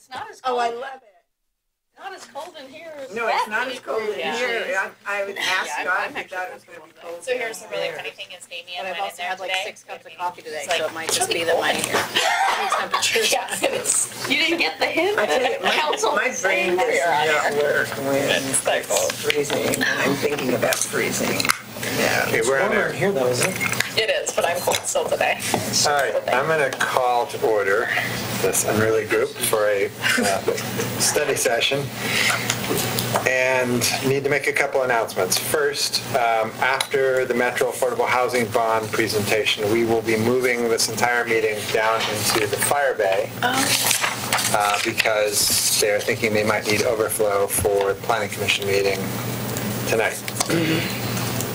It's not as cold. Oh, I love it. Not as cold in here as No, it's not as cold in Yeah. here. I would ask Yeah, God I'm if he actually thought it was going to be comfortable cold. So here's the really funny thing is Damien But I've went in also there had like today. 6 cups of coffee today, It's like, so it might just should be be that cold my in here. temperatures. Yeah, it's, You didn't get the hint I tell you, that council my was saying brain does that. not work when It's that cold. it's freezing and I'm thinking about freezing. Yeah. Okay, we're on Warmer a, in here though, isn't it? it is, but I'm cold still today. all right, I'm going to call to order this unruly group for a study session and need to make a couple announcements. First, after the Metro Affordable Housing Bond presentation, we will be moving this entire meeting down into the fire bay because they're thinking they might need overflow for the Planning Commission meeting tonight.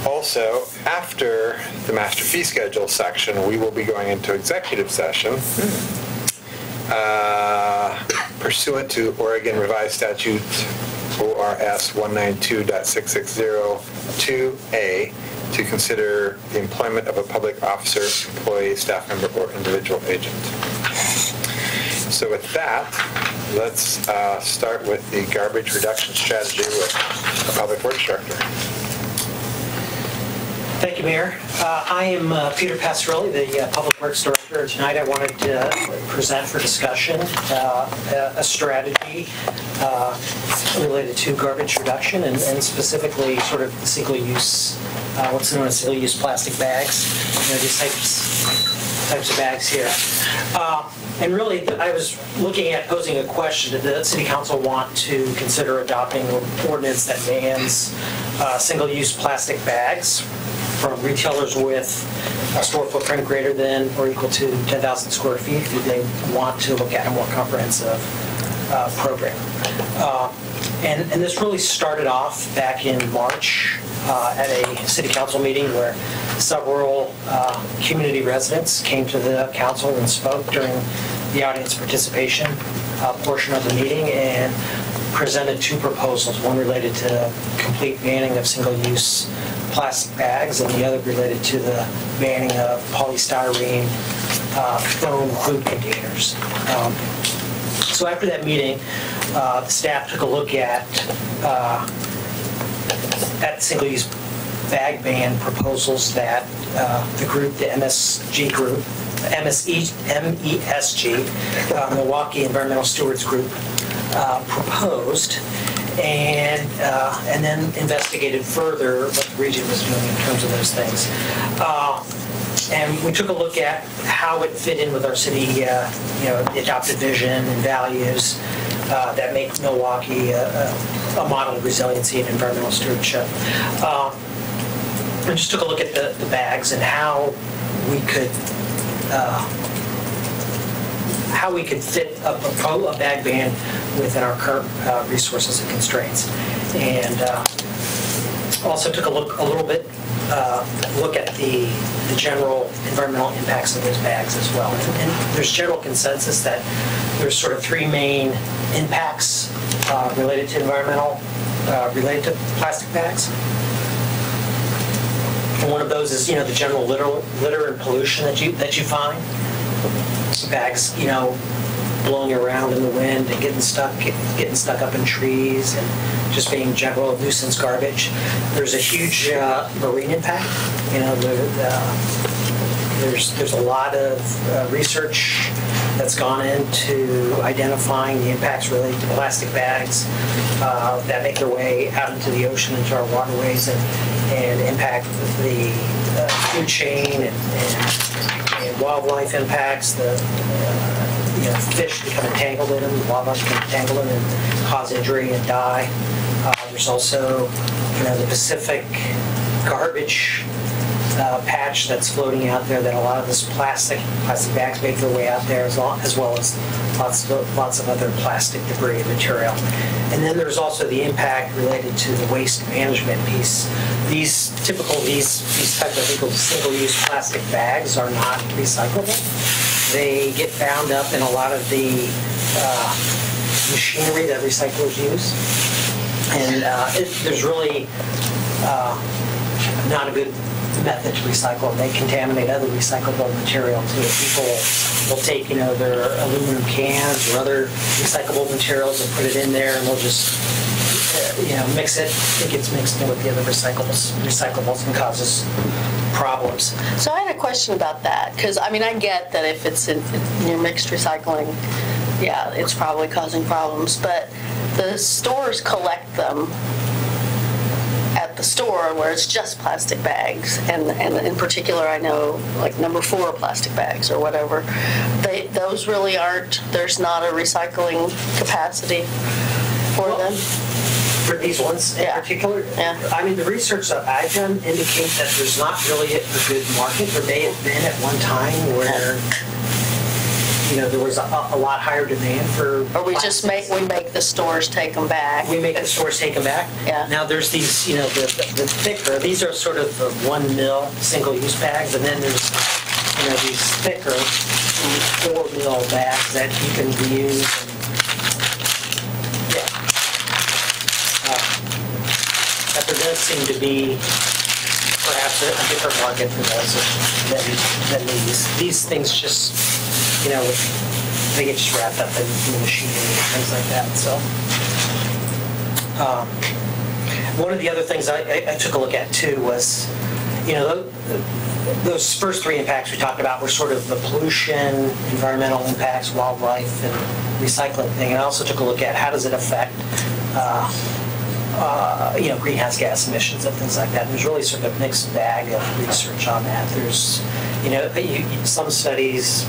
Also, after the master fee schedule section, we will be going into executive session pursuant to Oregon Revised Statute ORS 192.6602A to consider the employment of a public officer, employee, staff member, or individual agent. So with that, let's start with the garbage reduction strategy with the Public Works Director. Thank you, Mayor. I am Peter Passerelli, the Public Works Director. Tonight I wanted to present for discussion a strategy related to garbage reduction and specifically sort of single-use, what's known as single-use plastic bags, these types of bags here. And really, I was looking at posing a question. Did the City Council want to consider adopting an ordinance that bans single-use plastic bags from retailers with a store footprint greater than or equal to 10,000 square feet? Do they want to look at a more comprehensive program? And this really started off back in March at a City Council meeting where several community residents came to the council and spoke during the audience participation portion of the meeting and presented 2 proposals, one related to complete banning of single-use plastic bags and the other related to the banning of polystyrene foam food containers. So after that meeting, the staff took a look at single-use bag ban proposals that the group, the MESG, Milwaukee Environmental Stewards Group, proposed, and then investigated further what the region was doing in terms of those things. And we took a look at how it fit in with our city, the adopted vision and values that make Milwaukee a model of resiliency and environmental stewardship. We just took a look at the bags and how we could fit a bag ban within our current resources and constraints, and also took a little bit look at the general environmental impacts of those bags as well. And there's general consensus that there's sort of 3 main impacts related to related to plastic bags. And one of those is, the general litter and pollution that you find. Bags, blowing around in the wind and getting stuck up in trees and just being general nuisance garbage. There's a huge marine impact. There's a lot of research that's gone into identifying the impacts related to plastic bags that make their way out into the ocean, into our waterways, and impact the food chain and wildlife impacts. The fish become entangled in them, the wildlife become entangled in them and cause injury and die. There's also, the Pacific garbage patch that's floating out there that a lot of this plastic bags make their way out there, as well as lots of other plastic debris and material. And then there's also the impact related to the waste management piece. These types of single-use plastic bags are not recyclable. They get bound up in a lot of the machinery that recyclers use. And there's really not a good method to recycle. They contaminate other recyclable material too. People will take, their aluminum cans or other recyclable materials and put it in there, and we'll just, mix it. It gets mixed in with the other recyclables and causes problems. So I had a question about that, because I get that if it's in your mixed recycling, yeah, it's probably causing problems, but the stores collect them at the store where it's just plastic bags, and in particular I know like number 4 plastic bags or whatever, those really aren't, there's not a recycling capacity for them. For these ones in particular? Yeah. The research that I've done indicates that there's not really a good market. There may have been at one time where, there was a lot higher demand for Or we just make the stores take them back. We make the stores take them back. Yeah. Now there's these, the thicker, these are sort of the 1 mil single-use bags, and then there's, these thicker 4 mil bags that you can reuse. But there does seem to be perhaps a different market for those than these. These things just, they get just wrapped up in the machinery and things like that. So, one of the other things I took a look at too was, those first 3 impacts we talked about were sort of the pollution, environmental impacts, wildlife, and recycling thing. And I also took a look at how does it affect greenhouse gas emissions and things like that. And there's really sort of a mixed bag of research on that. There's, some studies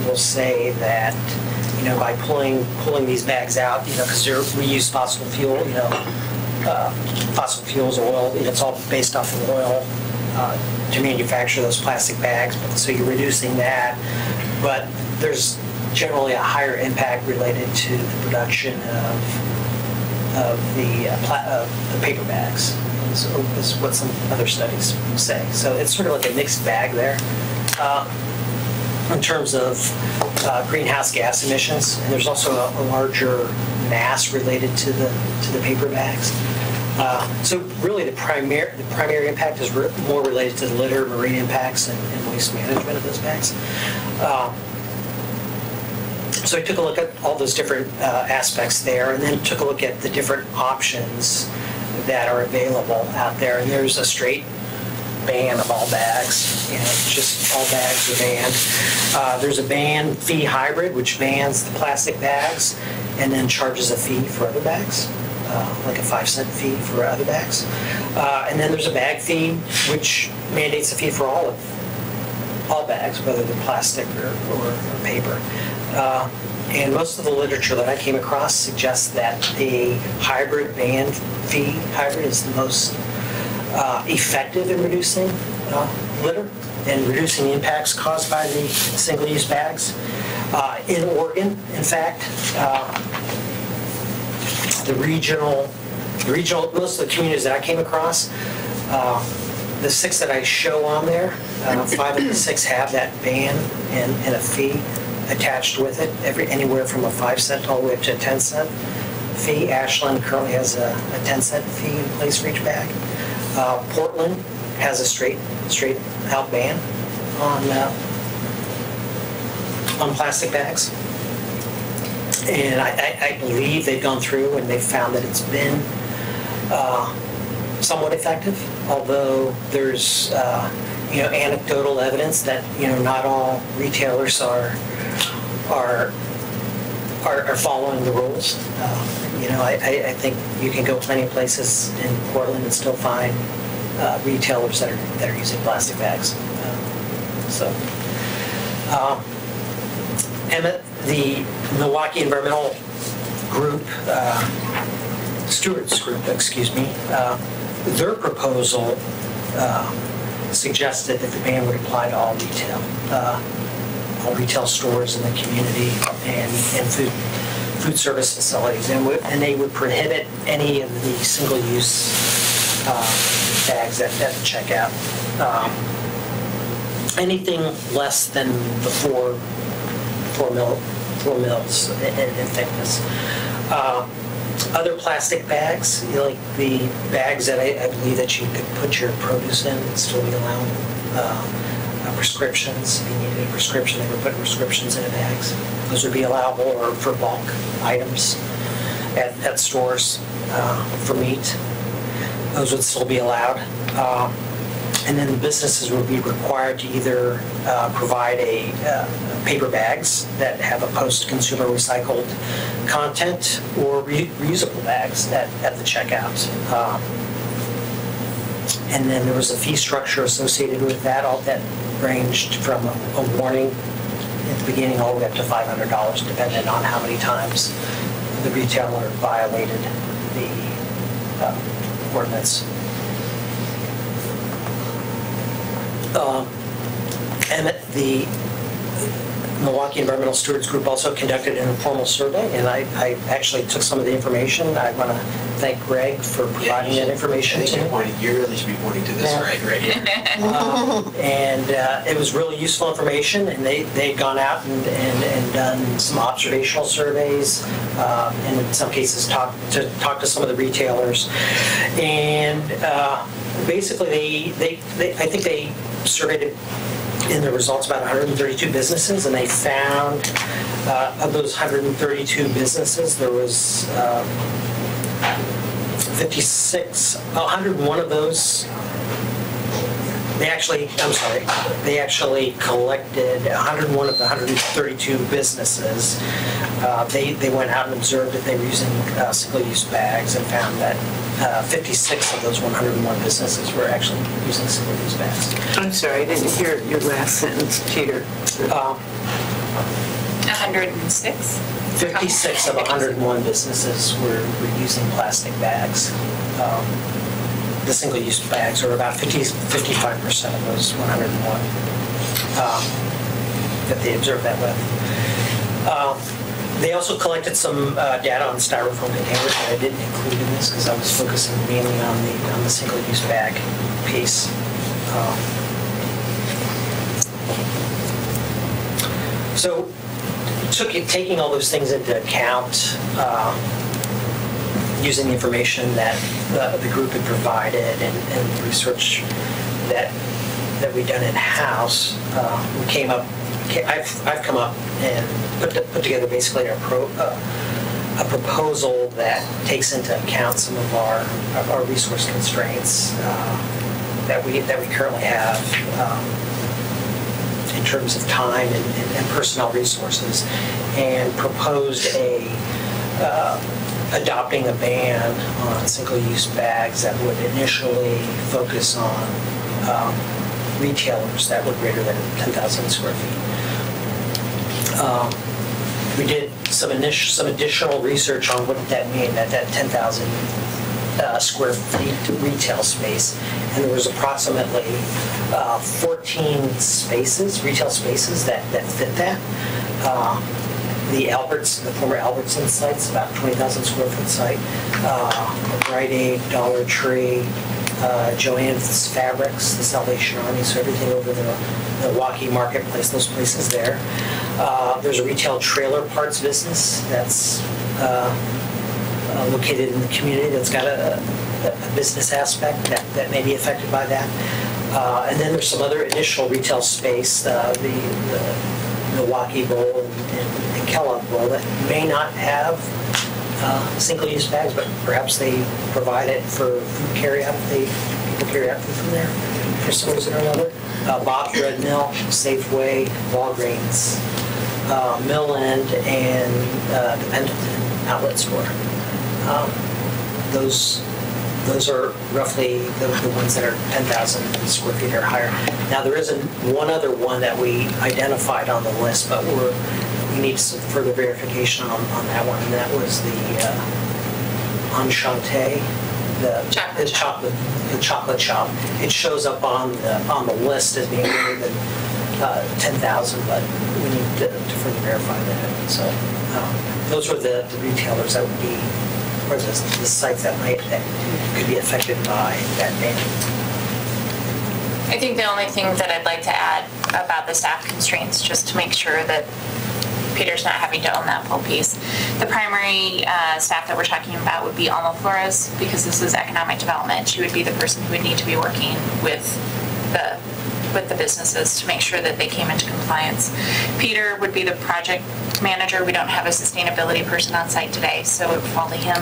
will say that, by pulling these bags out, because they're reused fossil fuel, fossil fuels, oil, it's all based off of oil to manufacture those plastic bags. So you're reducing that, but there's generally a higher impact related to the production of the paper bags, is what some other studies say. So it's sort of like a mixed bag there in terms of greenhouse gas emissions, and there's also a larger mass related to the paper bags. So really the primary impact is more related to the litter, marine impacts, and waste management of those bags. So I took a look at all those different aspects there, and then took a look at the different options that are available out there. And there's a straight ban of all bags, just all bags are banned. There's a ban fee hybrid, which bans the plastic bags and then charges a fee for other bags, like a 5-cent fee for other bags. And then there's a bag fee, which mandates a fee for all bags, whether they're plastic or paper. And most of the literature that I came across suggests that the hybrid ban fee hybrid is the most effective in reducing litter and reducing the impacts caused by the single-use bags. In Oregon, in fact, the regional, most of the communities that I came across, the 6 that I show on there, 5 of the 6 have that ban and a fee attached with it, anywhere from a 5-cent all the way up to a 10-cent fee. Ashland currently has a 10-cent fee in place for each bag. Portland has a straight out ban on plastic bags. And I believe they've gone through and they've found that it's been somewhat effective, although there's anecdotal evidence that not all retailers are following the rules. I think you can go plenty of places in Portland and still find retailers that are using plastic bags. Emmett, the Milwaukee Environmental Group, Stewards Group, their proposal suggested that the ban would apply to all retail stores in the community and food service facilities, and they would prohibit any of the single-use bags at the checkout. Anything less than the 4 mils in thickness. Other plastic bags, like the bags that I believe that you could put your produce in and still be allowed prescriptions. If you needed a prescription, they were putting prescriptions in the bags. Those would be allowable, or for bulk items at stores for meat. Those would still be allowed. And then the businesses would be required to either provide paper bags that have a post-consumer recycled content, or reusable bags at the checkout. And then there was a fee structure associated with that. All that ranged from a warning at the beginning all the way up to $500, depending on how many times the retailer violated the ordinance. And the Milwaukee Environmental Stewards Group also conducted an informal survey, and I actually took some of the information. I want to thank Greg for providing that information to me. You really should be pointing to this right here. And it was really useful information, and they'd gone out and done some observational surveys, and in some cases talked to some of the retailers. And basically, I think they surveyed in the results about 132 businesses, and they found of those 132 businesses, there was 101 of those. They actually collected 101 of the 132 businesses. They went out and observed that they were using single-use bags, and found that 56 of those 101 businesses were actually using single-use bags. I'm sorry, I didn't hear your last sentence, Peter. 106? 56 of 101 businesses were using plastic bags. The single-use bags are about 55% of those 101 that they observed that with. They also collected some data on styrofoam containers that I didn't include in this because I was focusing mainly on the single-use bag piece. So, taking all those things into account, using the information that the group had provided and the research that we've done in-house, I've come up and put together basically a proposal that takes into account some of our resource constraints that we currently have in terms of time and personnel resources, and proposed adopting a ban on single-use bags that would initially focus on retailers that were greater than 10,000 square feet. We did some additional research on what did that mean, that 10,000 square feet retail space, and there was approximately 14 retail spaces that fit that. The former Albertson site's about 20,000 square foot site. Rite Aid, Dollar Tree, Joann's Fabrics, the Salvation Army, so everything over the Milwaukee Marketplace, those places there. There's a retail trailer parts business that's located in the community that's got a business aspect that may be affected by that. And then there's some other additional retail space, the Milwaukee Bowl and Kellogg Bowl, that may not have single-use bags, but perhaps they provide it for food carry-out if people carry out food from there for some reason or another. Bob's Red Mill, Safeway, Walgreens, Mill End, and the Pendleton Outlet Store. Those are roughly the ones that are 10,000 square feet or higher. Now, there isn't one other one that we identified on the list, but we need some further verification on that one, and that was the Enchanté, the chocolate shop. It shows up on the list as being greater than 10,000, but we need to further verify that. So those were the retailers that would be, or the sites that could be affected by that ban. I think the only thing that I'd like to add about the staff constraints, just to make sure that Peter's not having to own that full piece. The primary staff that we're talking about would be Alma Flores, because this is economic development. She would be the person who would need to be working with the businesses to make sure that they came into compliance. Peter would be the project manager. We don't have a sustainability person on site today, so it would fall to him.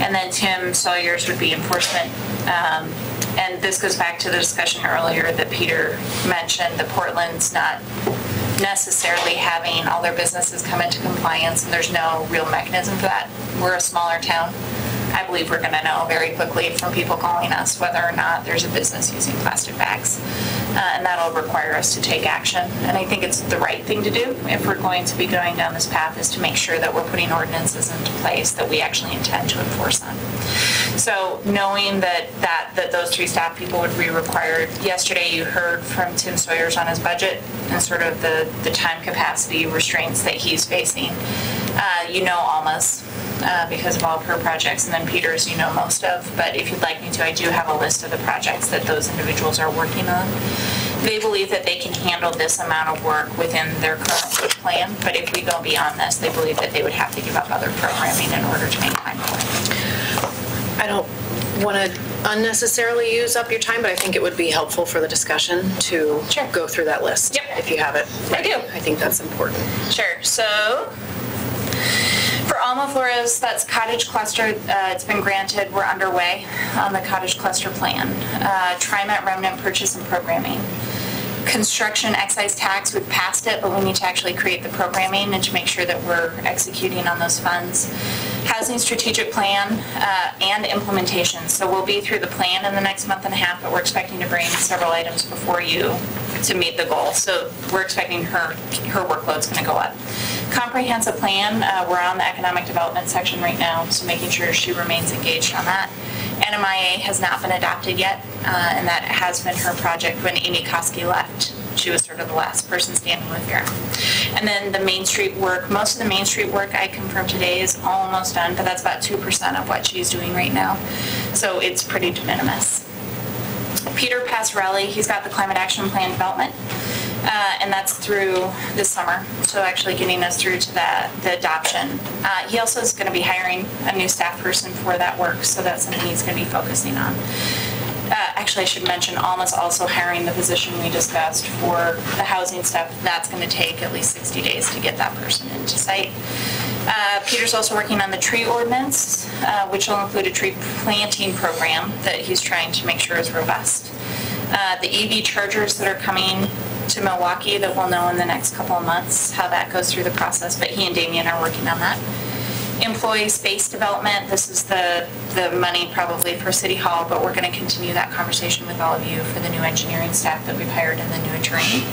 And then Tim Sawyers would be enforcement. And this goes back to the discussion earlier that Peter mentioned, that Portland's not necessarily having all their businesses come into compliance, and there's no real mechanism for that. We're a smaller town. I believe we're going to know very quickly from people calling us whether or not there's a business using plastic bags. And that'll require us to take action. And I think it's the right thing to do if we're going to be going down this path, is to make sure that we're putting ordinances into place that we actually intend to enforce on. So knowing that those 3 staff people would be required, yesterday you heard from Tim Sawyers on his budget and sort of the time capacity restraints that he's facing. You know Alma's because of all of her projects, and then Peter's you know most of, but if you'd like me to, I do have a list of the projects that those individuals are working on. They believe that they can handle this amount of work within their current plan, but if we go beyond this, they believe that they would have to give up other programming in order to make time for it. I don't want to unnecessarily use up your time, but I think it would be helpful for the discussion to go through that list. Yep. If you have it. I do. I think that's important. Sure. So for Alma Flores, that's cottage cluster. It's been granted. We're underway on the cottage cluster plan. TriMet remnant purchase and programming. Construction excise tax, we've passed it, but we need to actually create the programming and to make sure that we're executing on those funds. Housing strategic plan and implementation. So we'll be through the plan in the next month and a half, but we're expecting to bring several items before you to meet the goal. So we're expecting her workload's going to go up. Comprehensive plan, we're on the economic development section right now, so making sure she remains engaged on that. NMIA has not been adopted yet, and that has been her project. When Amy Koski left, she was sort of the last person standing with Vera. And then the Main Street work, most of the Main Street work I confirmed today is almost done, but that's about 2% of what she's doing right now. So it's pretty de minimis. Peter Passarelli, he's got the Climate Action Plan development, and that's through this summer, so actually getting us through to the adoption. He also is going to be hiring a new staff person for that work, so that's something he's going to be focusing on. Actually, I should mention, Alma's also hiring the position we discussed for the housing stuff. That's going to take at least 60 days to get that person into site. Peter's also working on the tree ordinance, which will include a tree planting program that he's trying to make sure is robust. The EV chargers that are coming to Milwaukee, that we'll know in the next couple of months how that goes through the process, but he and Damien are working on that. Employee space development, this is the money probably for City Hall, but we're going to continue that conversation with all of you for the new engineering staff that we've hired and the new attorney,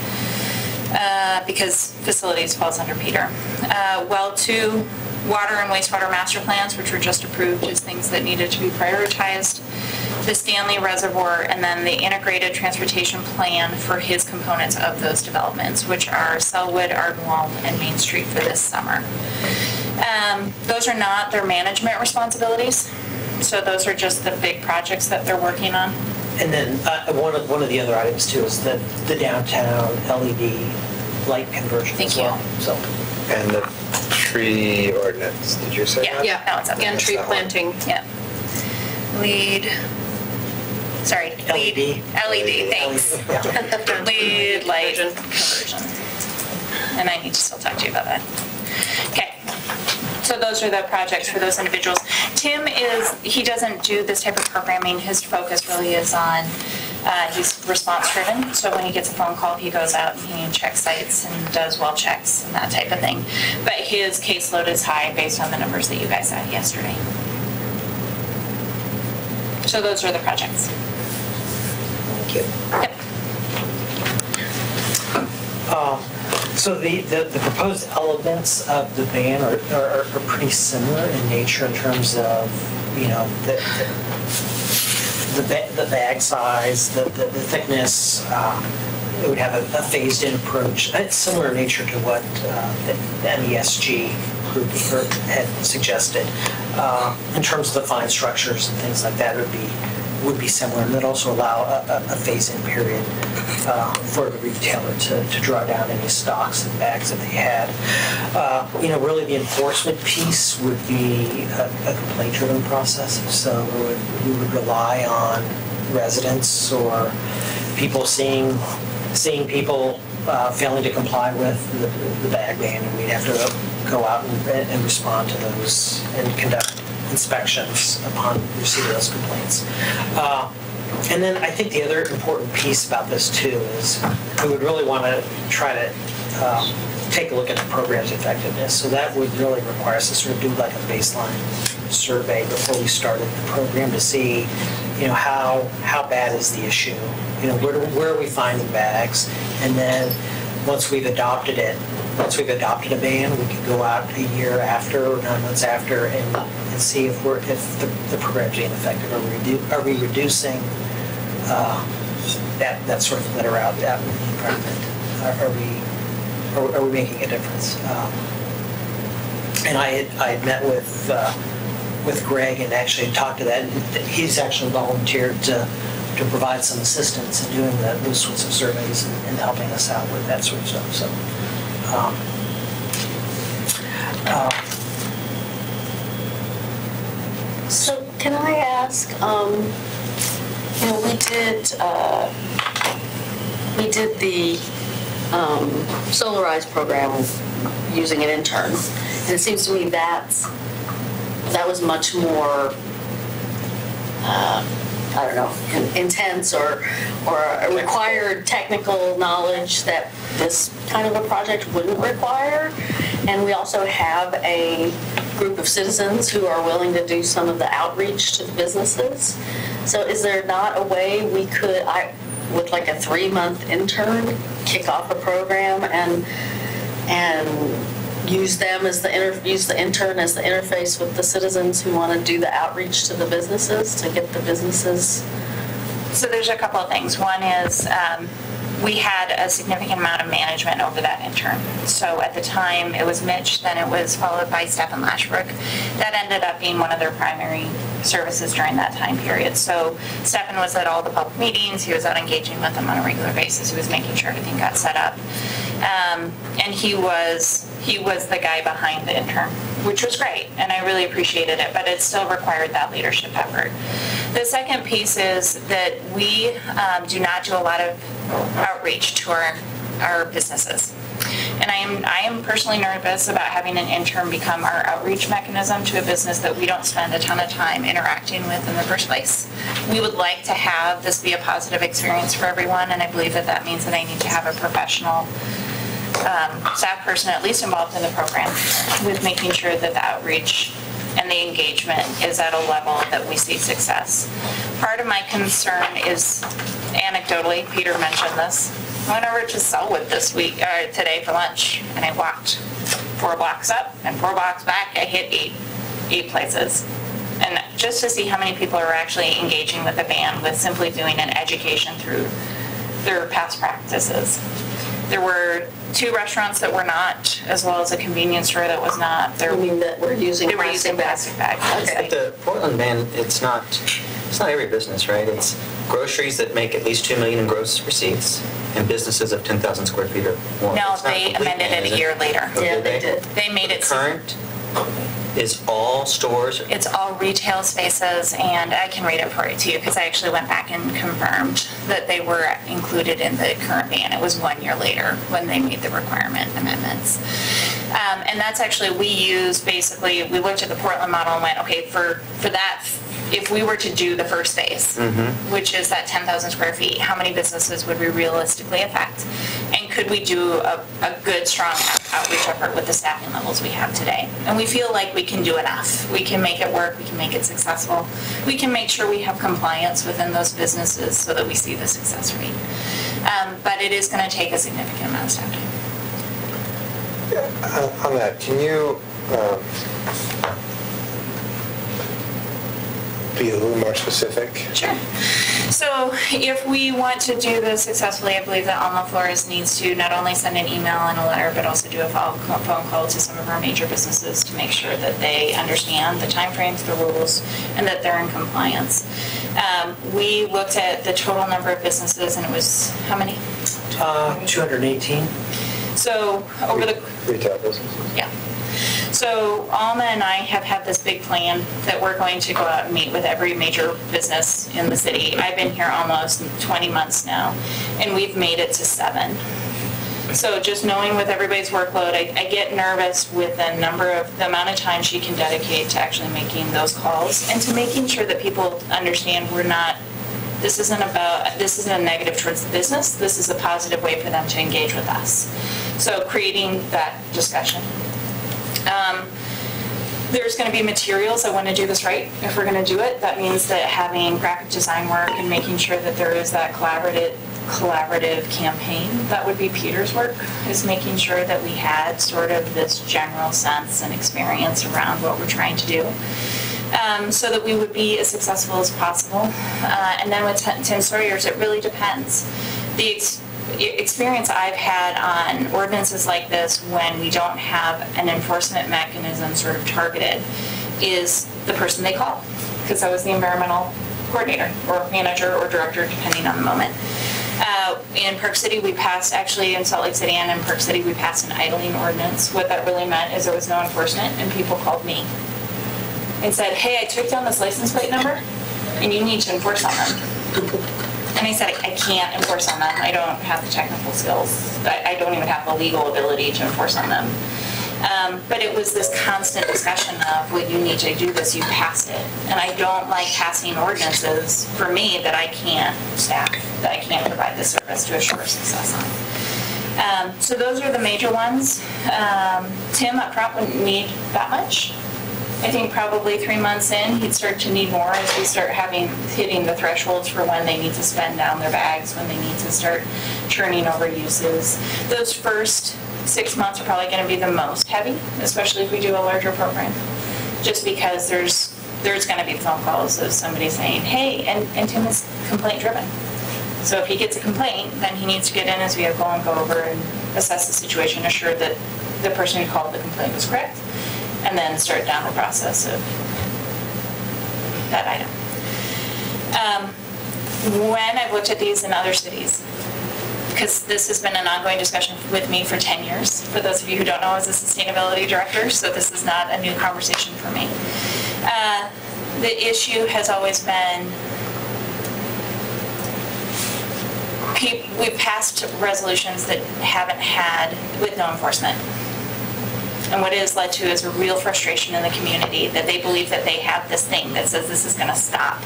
because facilities falls under Peter. Well 2, water and wastewater master plans, which were just approved as things that needed to be prioritized. The Stanley Reservoir, and then the integrated transportation plan for his components of those developments, which are Selwood, Ardenwald, and Main Street for this summer. Those are not their management responsibilities, so those are just the big projects that they're working on. And then one of the other items too is the downtown LED light conversion as well. So. And the tree ordinance, did you say that? Yeah, no, it's up there. and tree planting. Yeah. LED, thanks. LED light conversion. And I need to still talk to you about that. Okay. So those are the projects for those individuals. Tim he doesn't do this type of programming. His focus really is on, he's response driven. So when he gets a phone call, he goes out and he checks sites and does well checks and that type of thing. But his caseload is high based on the numbers that you guys had yesterday. So those are the projects. Thank you. Yep. So the proposed elements of the ban are pretty similar in nature in terms of, you know, the bag size, the thickness. It would have a phased-in approach. It's similar in nature to what the MESG group had suggested. In terms of the fine structures and things like that, it would be would be similar, and that also allow a phase-in period for the retailer to draw down any stocks and bags that they had. Really the enforcement piece would be a complaint-driven process. So we would rely on residents or people seeing people failing to comply with the bag ban, and we'd have to go out and respond to those and conduct inspections upon receipt of those complaints. And then I think the other important piece about this too is we would really want to try to take a look at the program's effectiveness. So that would really require us to sort of do like a baseline survey before we started the program to see, how bad is the issue? Where are we finding bags? And then once we've adopted a ban, we could go out a year after or 9 months after and see if the program's being effective. Are we reducing that sort of litter out in the environment? Are we making a difference? And I had met with Greg and actually talked to that. He's actually volunteered to provide some assistance in doing those sorts of surveys and helping us out with that sort of stuff. So. So can I ask, we did the Solarize program using an intern, and it seems to me that was much more, intense or required technical knowledge that this kind of a project wouldn't require. And we also have a group of citizens who are willing to do some of the outreach to the businesses. So is there not a way we could, with like a 3-month intern, kick off a program and use them as use the intern as the interface with the citizens who want to do the outreach to the businesses to get the businesses? So there's a couple of things. One is we had a significant amount of management over that intern. So at the time, it was Mitch, then it was followed by Stephen Lashbrook. That ended up being one of their primary services during that time period. So Stephen was at all the public meetings. He was out engaging with them on a regular basis. He was making sure everything got set up. And he was the guy behind the intern, which was great, and I really appreciated it, but it still required that leadership effort. The second piece is that we do not do a lot of outreach to our businesses. And I am personally nervous about having an intern become our outreach mechanism to a business that we don't spend a ton of time interacting with in the first place. We would like to have this be a positive experience for everyone, and I believe that means that I need to have a professional staff person at least involved in the program with making sure that the outreach and the engagement is at a level that we see success. Part of my concern is, anecdotally, Peter mentioned this, I went over to Selwood today for lunch, and I walked 4 blocks up and 4 blocks back. I hit eight places. And just to see how many people are actually engaging with the band with simply doing an education through their past practices. There were 2 restaurants that were not, as well as a convenience store that was not. You mean that we're using plastic bags? At the Portland ban, it's not every business, right? It's groceries that make at least $2 million in gross receipts and businesses of 10,000 square feet or more. No, they amended it a year later. Yeah, they did. They made it current is all stores. It's all retail spaces, and I can read it for you too, because I actually went back and confirmed that they were included in the current ban. It was 1 year later when they made the requirement amendments. And that's actually, we looked at the Portland model and went, okay, for that, if we were to do the first phase, which is that 10,000 square feet, how many businesses would we realistically affect? And could we do a good, strong outreach effort with the staffing levels we have today? And we feel like we can do enough. We can make it work. We can make it successful. We can make sure we have compliance within those businesses so that we see the success rate. But it is going to take a significant amount of staff time. On that, can you be a little more specific? Sure. So if we want to do this successfully, I believe that Alma Flores needs to not only send an email and a letter, but also do a phone call to some of our major businesses to make sure that they understand the timeframes, the rules, and that they're in compliance. We looked at the total number of businesses, and it was how many? 218. So over the Retail businesses? yeah. So Alma and I have had this big plan that we're going to go out and meet with every major business in the city. I've been here almost 20 months now, and we've made it to 7. So just knowing with everybody's workload, I get nervous with the amount of time she can dedicate to actually making those calls and to making sure that people understand this isn't a negative towards the business. This is a positive way for them to engage with us. So creating that discussion. There's going to be materials. I want to do this right. If we're going to do it, that means that having graphic design work and making sure that there is that collaborative campaign. That would be Peter's work, is making sure that we had sort of this general sense and experience around what we're trying to do. So that we would be as successful as possible. And then with Tim Sawyer's, it really depends. The experience I've had on ordinances like this when we don't have an enforcement mechanism sort of targeted is the person they call, because I was the environmental coordinator or manager or director depending on the moment. In Park City we passed, actually in Salt Lake City and in Park City we passed an idling ordinance. What that really meant is there was no enforcement and people called me and said, hey, I took down this license plate number and you need to enforce on them. And I said, I can't enforce on them. I don't have the technical skills. I don't even have the legal ability to enforce on them. But it was this constant discussion of, well, you need to do this, you passed it. And I don't like passing ordinances, for me, that I can't staff, that I can't provide the service to assure success on. So those are the major ones. Tim up front wouldn't need that much. I think probably 3 months in, he'd start to need more as we start hitting the thresholds for when they need to spend down their bags, when they need to start turning over uses. Those first 6 months are probably going to be the most heavy, especially if we do a larger program, just because there's going to be phone calls of somebody saying, hey, and Tim is complaint driven. So if he gets a complaint, then he needs to get in his vehicle and go over and assess the situation, assure that the person who called the complaint was correct, and then start down the process of that item. When I've looked at these in other cities, because this has been an ongoing discussion with me for 10 years, for those of you who don't know, I was a sustainability director, so this is not a new conversation for me. The issue has always been, we've passed resolutions that haven't had with no enforcement. And what it has led to is a real frustration in the community that they believe that they have this thing that says this is going to stop.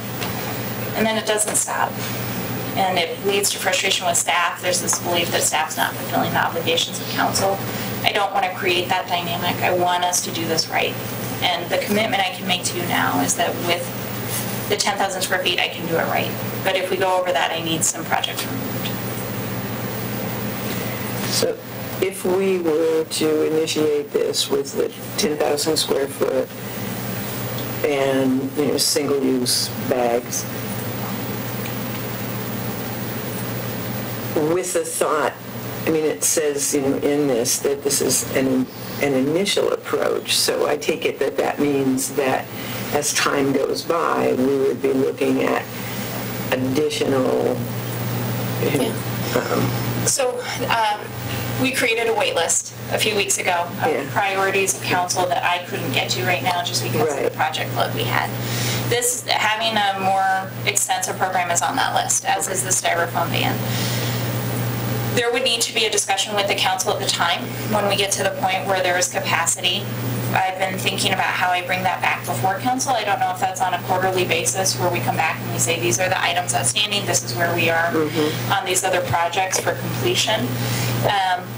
And then it doesn't stop. And it leads to frustration with staff. There's this belief that staff's not fulfilling the obligations of council. I don't want to create that dynamic. I want us to do this right. And the commitment I can make to you now is that with the 10,000 square feet, I can do it right. But if we go over that, I need some projects removed. So if we were to initiate this with the 10,000 square foot and, single-use bags, with the thought, it says, in this that this is an initial approach. So I take it that means that as time goes by, we would be looking at additional. We created a wait list a few weeks ago of priorities of council that I couldn't get to right now just because of the project load we had. This, having a more extensive program is on that list, as is the styrofoam ban. There would need to be a discussion with the council at the time when we get to the point where there is capacity. I've been thinking about how I bring that back before council. I don't know if that's on a quarterly basis where we come back and we say, these are the items outstanding, this is where we are on these other projects for completion.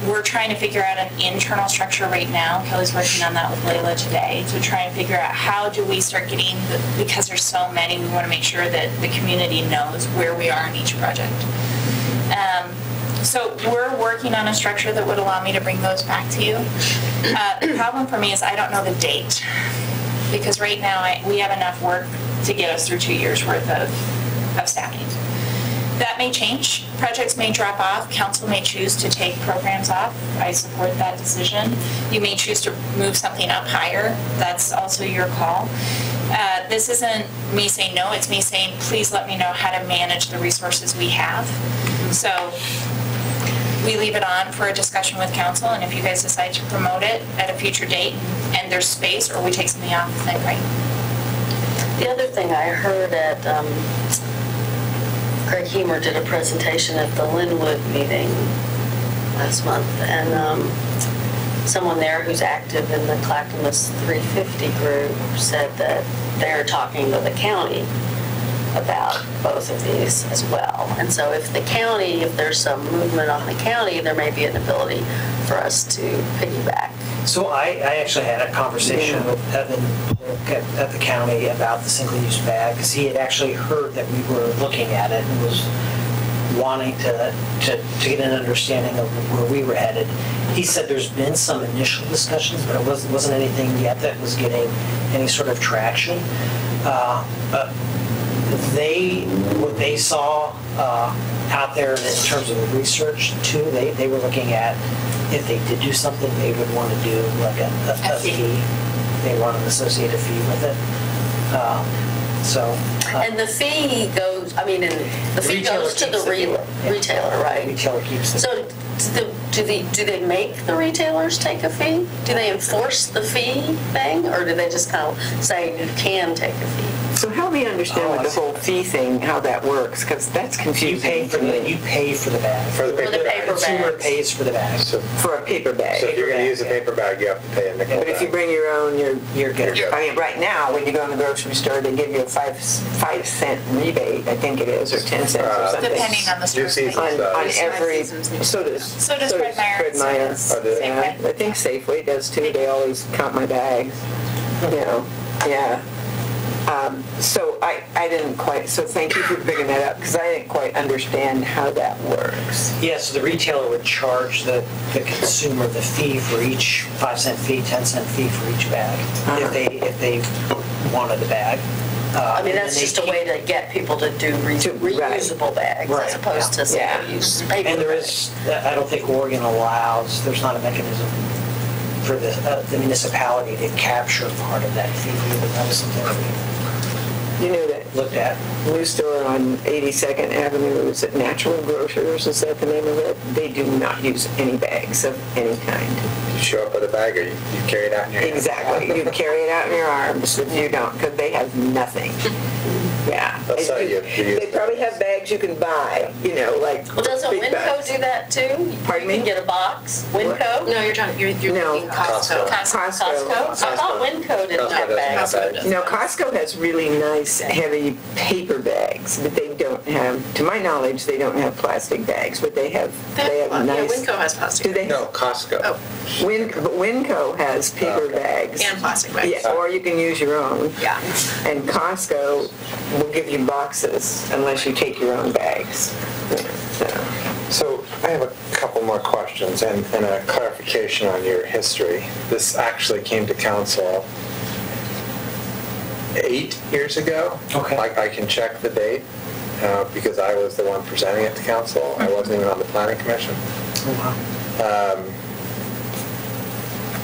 We're trying to figure out an internal structure right now. Kelly's working on that with Layla today to try and figure out how do we start getting, because there's so many, we want to make sure that the community knows where we are in each project. So we're working on a structure that would allow me to bring those back to you. The problem for me is I don't know the date, because right now we have enough work to get us through 2 years worth of staffing. That may change. Projects may drop off. Council may choose to take programs off. I support that decision. You may choose to move something up higher. That's also your call. This isn't me saying no, it's me saying, please let me know how to manage the resources we have. So we leave it on for a discussion with council, and if you guys decide to promote it at a future date and there's space, or we take something off, then great. The other thing I heard at, Greg Hemer did a presentation at the Linwood meeting last month, and someone there who's active in the Clackamas 350 group said that they're talking to the county about both of these as well. And so if the county, if there's some movement on the county, there may be an ability for us to piggyback. So I actually had a conversation with Evan Polk at the county about the single-use bag, because he had actually heard that we were looking at it and was wanting to get an understanding of where we were headed. He said there's been some initial discussions, but it wasn't anything yet that was getting any sort of traction. But what they saw out there in terms of the research too, they were looking at, if they did do something, they would want to do like a fee. They want an associated fee with it. And the fee goes, the fee goes to the retailer, right? The retailer keeps it. So do they make the retailers take a fee? Do they enforce the fee thing, or do they just kind of say you can take a fee? So help me understand with the whole fee thing, how that works, because that's confusing. You pay for the bag. For the paper bag. paper Consumer bags. pays for the bag. So For a paper bag. if you're going to use a paper bag, you have to pay a nickel. But if you bring your own, You're good. right now, when you go in the grocery store, they give you a 5-cent rebate, I think it is, or 10 cents or something. Depending on the store. New season On does. every, So does Fred Meyer. Fred Meyer. Oh, does it? Yeah, I think Safeway does too. They always count my bags. Yeah. So I didn't quite, so thank you for bringing that up, because I didn't quite understand how that works. Yeah, so the retailer would charge the consumer the fee for each 5-cent fee, 10-cent fee for each bag, if they wanted the bag. That's just a way to get people to do reusable bags Right. as opposed to single-use paper And there bags. is, I don't think Oregon allows, there's not a mechanism for the municipality to capture part of that fee. That was something that You know that we looked at. new store on 82nd Avenue, is it Natural Grocers, is that the name of it? They do not use any bags of any kind. You show up with a bag, or you carry it out in your hand. Exactly. You carry it out in your arms if you don't, because they have nothing. Yeah. That's how you They probably have bags you can buy, like Well, doesn't big Winco bags. do that too? Pardon me? You can get a box, Winco? No, you're thinking No. Costco. Costco? I thought Winco didn't Costco have doesn't bags. have bags. No, Costco has really nice, heavy paper bags, but they don't have, to my knowledge, they don't have plastic bags, but they have Yeah, nice. Winco has plastic. Do they? No, Costco. Oh, But Winco has paper bags. and plastic bags. Yeah, or you can use your own. Yeah. And Costco will give you boxes unless you take your own bags. So I have a couple more questions and a clarification on your history. This actually came to council 8 years ago. Okay. I can check the date because I was the one presenting it to council. I wasn't even on the planning commission.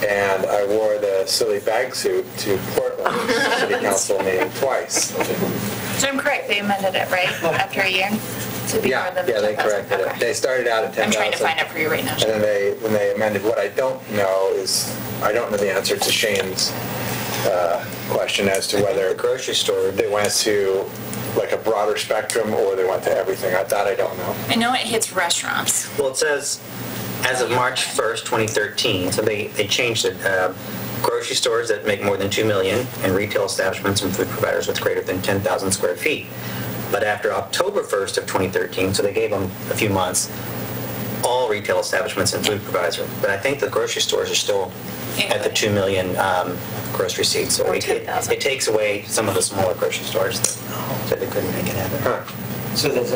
And I wore the silly bag suit to Portland City Council meeting twice. So I'm correct, they amended it, right, after a year? To be more than the they 10,000? corrected it. Okay. They started out at 10,000. I'm trying to find it for you right now. And then they amended. What I don't know is, I don't know the answer to Shane's question as to whether The grocery store, they went to like a broader spectrum or they went to everything. I don't know. I know it hits restaurants. well, it says, as of March 1st, 2013, so they changed it. Grocery stores that make more than $2 million and retail establishments and food providers with greater than 10,000 square feet. But after October 1st of 2013, so they gave them a few months, all retail establishments and food providers. But I think the grocery stores are still at the 2 million gross receipts. So Or it 10,000. it takes away some of the smaller grocery stores that said they couldn't make it happen. So there's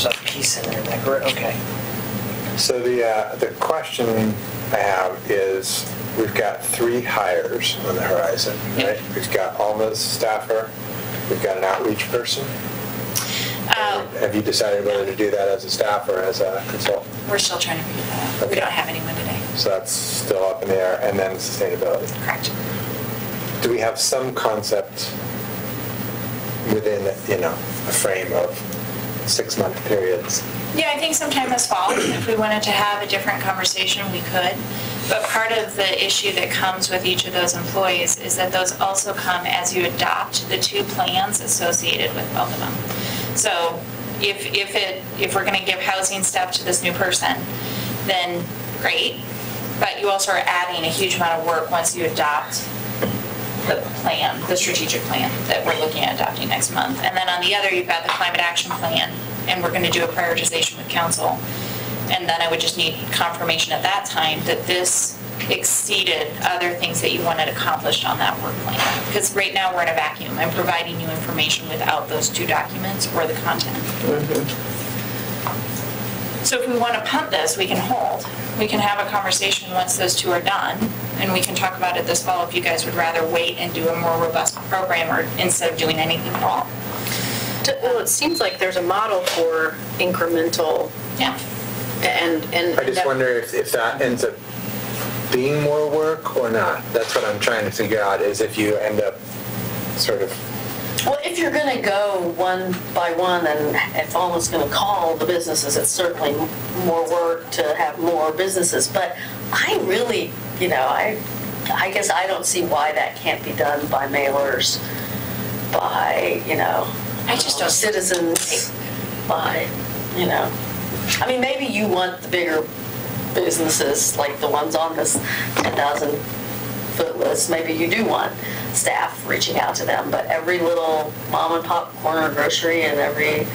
a piece in there, that correct? Okay. So the question I have is, we've got 3 hires on the horizon, right? We've got Alma's staffer, we've got an outreach person. Have you decided whether to do that as a staff or as a consultant? We're still trying to figure that out. Okay. We don't have anyone today. So that's still up in the air. And then sustainability. Correct. Do we have some concept within, a frame of 6-month periods? Yeah, I think sometime this fall, if we wanted to have a different conversation, we could. But part of the issue that comes with each of those employees is that those also come as you adopt the 2 plans associated with both of them. So if we're going to give housing stuff to this new person, then great. But you also are adding a huge amount of work once you adopt the plan, the strategic plan that we're looking at adopting next month. And then on the other, you've got the climate action plan, and we're going to do a prioritization with council. And then I would just need confirmation at that time that this exceeded other things that you wanted accomplished on that work plan. Because right now we're in a vacuum. I'm providing you information without those 2 documents or the content. So if we want to punt this, we can hold. We can have a conversation once those 2 are done, and we can talk about it this fall if you guys would rather wait and do a more robust program or instead of doing anything at all. Well, it seems like there's a model for incremental. Yeah. And I just wonder if that ends up being more work or not. That's what I'm trying to figure out, is if you end up sort of... Well, if you're going to go one by one and if almost going to call the businesses, it's certainly more work to have more businesses. But I really, I guess I don't see why that can't be done by mailers, by, I just don't. Citizens, by, I mean, maybe you want the bigger businesses, like the ones on this 10,000 foot list. Maybe you do want staff reaching out to them, but every little mom and pop corner grocery and every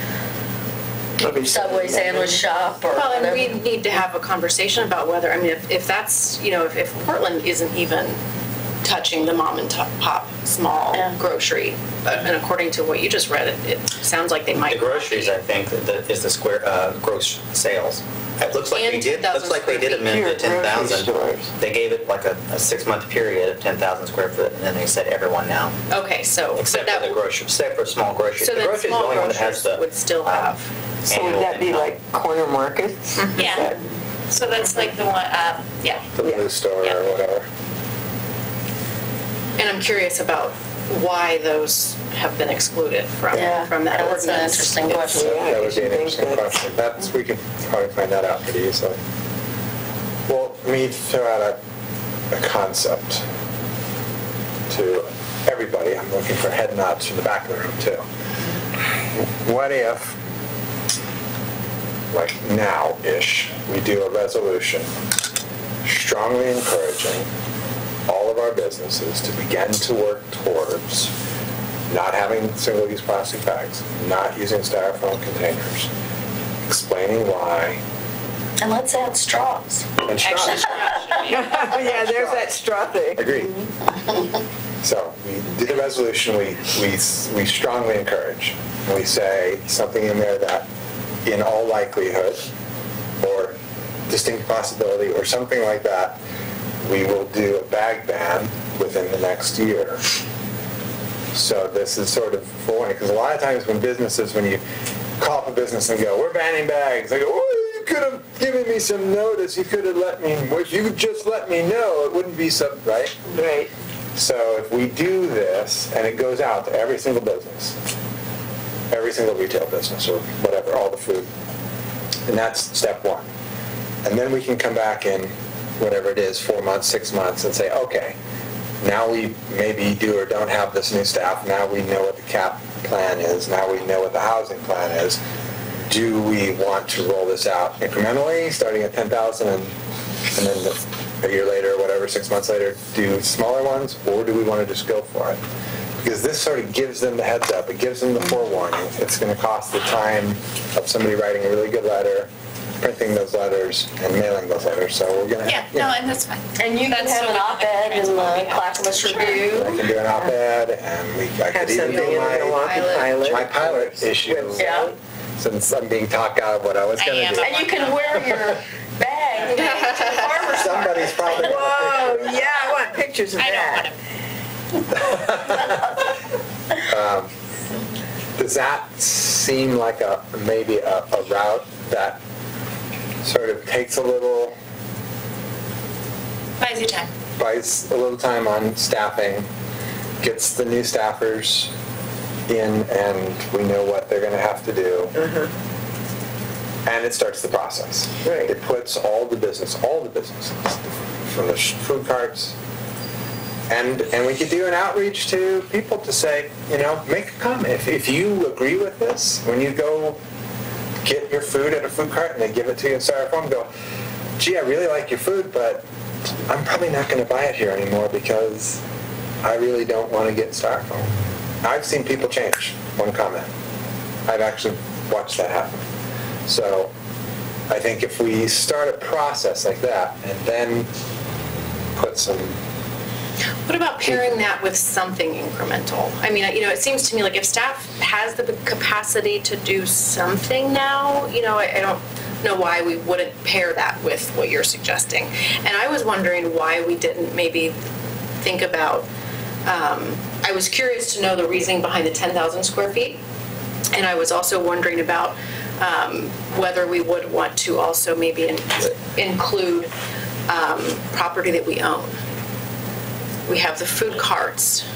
Subway sandwich shop or well, and whatever. we need to have a conversation about whether, if that's, if Portland isn't even touching the mom and pop small grocery, and according to what you just read, it sounds like they might. The groceries, I think, is the square gross sales. It looks like they did. Looks like they did amend the 10,000. They gave it like a 6-month period of 10,000 square foot, and then they said everyone now. Okay, so except for the grocery, except for small groceries. So the grocery is the only one that has the would still have. So would that be like corner markets? Yeah. So that's like the one. The blue store or whatever. And I'm curious about why those have been excluded from that ordinance. That's an interesting question. That would be an interesting question. We can probably find that out pretty easily. Well, let me throw out a concept to everybody. I'm looking for head nods from the back of the room too. What if, like now-ish, we do a resolution strongly encouraging all of our businesses to begin to work towards not having single-use plastic bags, not using styrofoam containers, explaining why. And let's add straws. And straws. Yeah, there's that straw thing. Agreed. So we do the resolution, we strongly encourage. We say something in there that, in all likelihood, or distinct possibility, or something like that, we will do a bag ban within the next year. So this is sort of forewarning, because a lot of times when you call up a business and go, we're banning bags, they go, oh, you could have given me some notice, you could have if you could just let me know, it wouldn't be so, right? Right. So if we do this, and it goes out to every single business, every single retail business, or whatever, all the food, and that's step 1. And then we can come back in whatever it is, 4 months, 6 months, and say, okay, now we maybe do or don't have this new staff. Now we know what the cap plan is. Now we know what the housing plan is. Do we want to roll this out incrementally, starting at 10,000 and then a year later, or whatever, 6 months later, do smaller ones, or do we want to just go for it? Because this sort of gives them the heads up. It gives them the forewarning. It's going to cost the time of somebody writing a really good letter, printing those letters, and mailing those letters. So we're going to and that's fine. And you can have an op-ed in the Clackamas Review. I can do an op-ed, and I could even do my pilot issue. Yeah. Since I'm being talked out of what I was going to do. And you can wear your bag to the farmer's Somebody's probably Whoa, yeah, I want pictures of that. does that seem like maybe a route that sort of takes buys a little time on staffing, gets the new staffers in, and we know what they're going to have to do, and it starts the process. Right. It puts all the businesses, from the food carts, and we could do an outreach to people to say, make a comment. If you agree with this, when you go get your food at a food cart and they give it to you in styrofoam, go, gee, I really like your food, but I'm probably not going to buy it here anymore because I really don't want to get styrofoam. I've seen people change one comment. I've actually watched that happen. So I think if we start a process like that and then put some... What about pairing that with something incremental? I mean, it seems to me like if staff has the capacity to do something now, I don't know why we wouldn't pair that with what you're suggesting. And I was wondering why we didn't maybe think about, I was curious to know the reasoning behind the 10,000 square feet. And I was also wondering about whether we would want to also maybe include property that we own. We have the food carts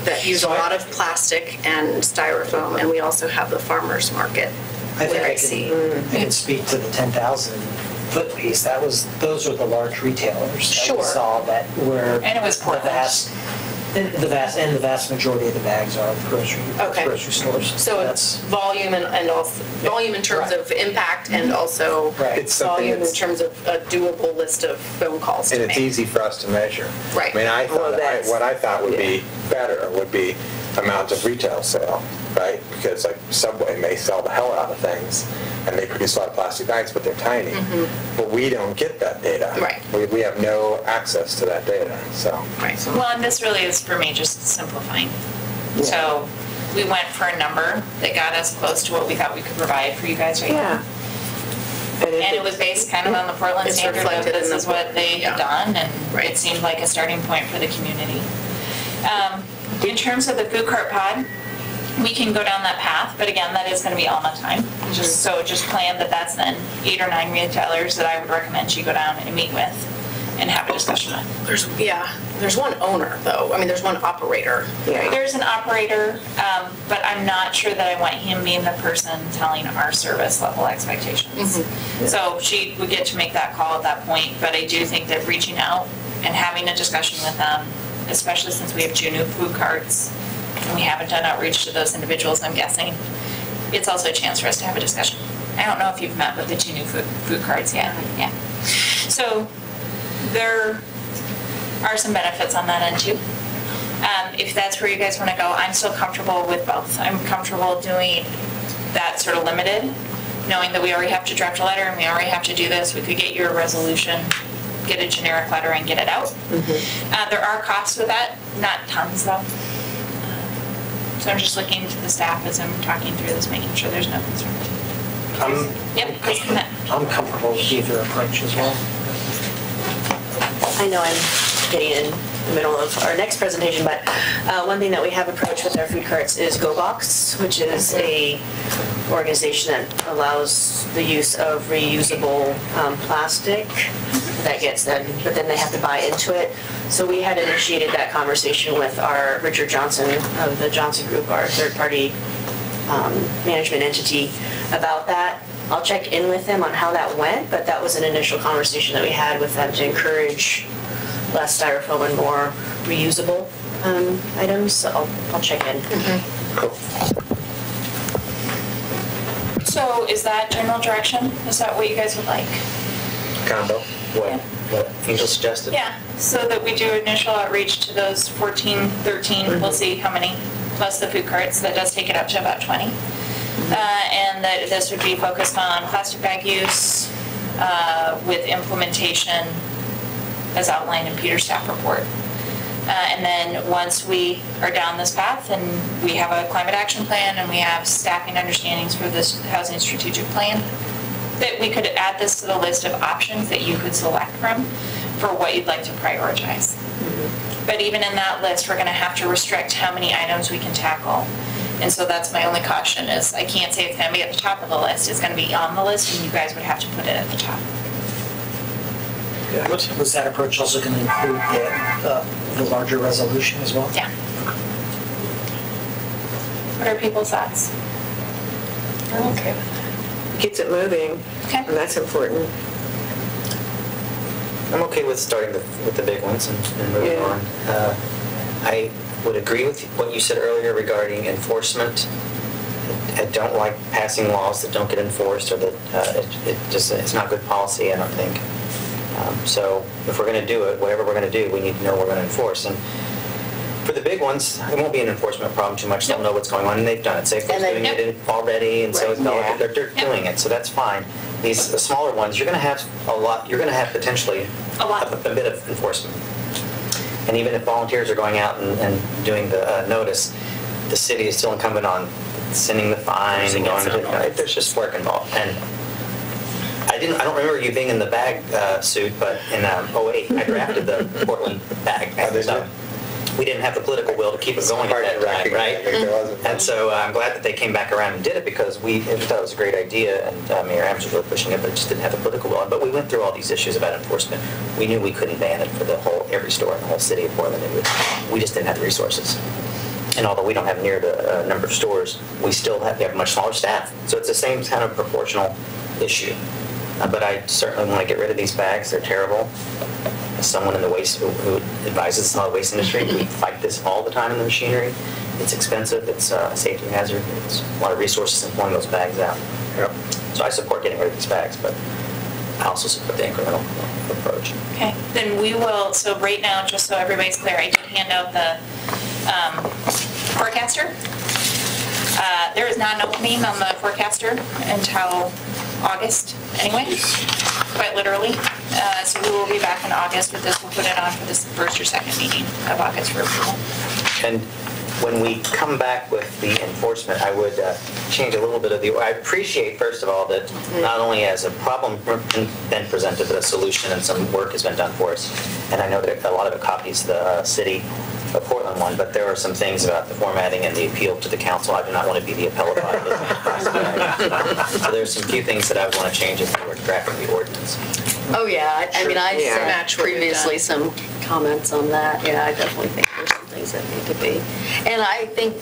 that use a lot of plastic and styrofoam, and we also have the farmers market. I think I can speak to the 10,000 foot piece. Those are the large retailers that we saw that were, and it was the vast majority of the bags are grocery stores. So it's volume and also volume in terms of impact, and also It's volume in terms of a doable list of phone calls to and make. it's easy for us to measure. Right. I mean, what I thought would be better would be amount of retail sale, right? Because like Subway may sell the hell out of things, and they produce a lot of plastic bags, but they're tiny. But we don't get that data. Right. We have no access to that data. So. Right. Well, and this really is for me just simplifying. Yeah. So we went for a number that got us close to what we thought we could provide for you guys right now. And it was based kind of on the Portland standard of this is what they had done, and it seemed like a starting point for the community. In terms of the food cart pod, we can go down that path, but again, that is going to be Alma time. Just plan that's then 8 or 9 retailers that I would recommend you go down and meet with and have a discussion with. There's one owner though. I mean, there's one operator. Right? There's an operator, but I'm not sure that I want him being the person telling our service level expectations. So she would get to make that call at that point, but I do think that reaching out and having a discussion with them, especially since we have 2 new food carts, and we haven't done outreach to those individuals, I'm guessing, it's also a chance for us to have a discussion. I don't know if you've met with the 2 new food carts yet. Yeah. So there are some benefits on that end too. If that's where you guys want to go, I'm still comfortable with both. I'm comfortable doing that sort of limited, knowing that we already have to draft a letter and we already have to do this. We could get you a resolution, get a generic letter and get it out. There are costs with that, not tons though. So I'm just looking to the staff as I'm talking through this, making sure there's no concern. I'm comfortable with either approach as well. I know I'm getting in the middle of our next presentation, but one thing that we have approached with our food carts is GoBox, which is a organization that allows the use of reusable plastic that gets them, but then they have to buy into it. So we had initiated that conversation with our Richard Johnson of the Johnson Group, our third-party management entity, about that. I'll check in with them on how that went, but that was an initial conversation that we had with them to encourage less styrofoam and more reusable items. So I'll check in. Cool. So is that general direction? Is that what you guys would like? Combo. What Angel suggested? Yeah, so that we do initial outreach to those 14, 13, we'll see how many, plus the food carts. That does take it up to about 20. And that this would be focused on plastic bag use with implementation as outlined in Peter's staff report. And then once we are down this path and we have a climate action plan and we have staffing understandings for this housing strategic plan, that we could add this to the list of options that you could select from for what you'd like to prioritize. But even in that list, we're going to have to restrict how many items we can tackle. And so that's my only caution is I can't say it's gonna be at the top of the list. It's gonna be on the list and you guys would have to put it at the top. Was that approach also going to include the larger resolution as well? Yeah. What are people's thoughts? I'm okay with that. Gets it moving, Okay. and that's important. I'm okay with starting with the big ones and moving Yeah. on. I would agree with what you said earlier regarding enforcement. I don't like passing laws that don't get enforced or that it's not good policy, I don't think. So if we're going to do it, whatever we're going to do, we need to know what we're going to enforce. And for the big ones, it won't be an enforcement problem too much. They'll know what's going on, and they've done it. Safeco's doing it already, and so is Pelican. They're doing it, so that's fine. These smaller ones, you're going to have a lot. You're going to have potentially a bit of enforcement. And even if volunteers are going out and doing the notice, the city is still incumbent on sending the fine and going to. There's just work involved. And I don't remember you being in the bag suit, but in 2008, I drafted the Portland bag. So we didn't have the political will to keep it going at that time, right? And so I'm glad that they came back around and did it because we thought it was a great idea, and Mayor Adams was really pushing it, but it just didn't have the political will. But we went through all these issues about enforcement. We knew we couldn't ban it for every store in the whole city of Portland. We just didn't have the resources. And although we don't have near the number of stores, we still have a much smaller staff. So it's the same kind of proportional issue. But I certainly want to get rid of these bags. They're terrible. As someone in the waste who advises the solid waste industry, we fight this all the time in the machinery. It's expensive. It's a safety hazard. It's a lot of resources in pulling those bags out. Yep. So I support getting rid of these bags, but I also support the incremental approach. Okay, then we will, so right now, just so everybody's clear, I did hand out the forecaster. There is not an opening on the forecaster until August anyway, quite literally. So we will be back in August with this. We'll put it on for this first or second meeting of August for approval. And when we come back with the enforcement, I would change a little bit of I appreciate, first of all, that not only has a problem been presented, but a solution and some work has been done for us. And I know that a lot of it copies the city of Portland one, but there are some things about the formatting and the appeal to the council. I do not want to be the appellate body. So there's some few things that I would want to change if we were drafting the ordinance. Oh, yeah, I mean, I Match sent what you've previously done. some comments on that. Yeah, I definitely think there's some things that need to be. And I think,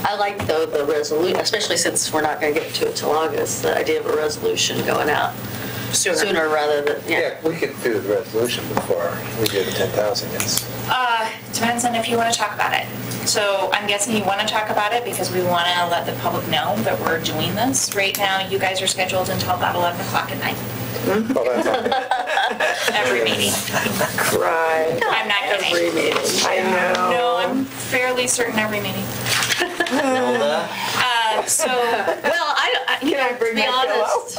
I like though the resolution, especially since we're not going to get to it till August, the idea of a resolution going out sooner rather than, Yeah, we could do the resolution before we do the 10,000, yes. Depends on if you want to talk about it. So I'm guessing you want to talk about it because we want to let the public know that we're doing this. Right now, you guys are scheduled until about 11 o'clock at night. Well, that's okay. Every meeting. Cry. I'm not kidding. every meeting. I know. No, I'm fairly certain every meeting. So, Well, Can I bring to be my honest,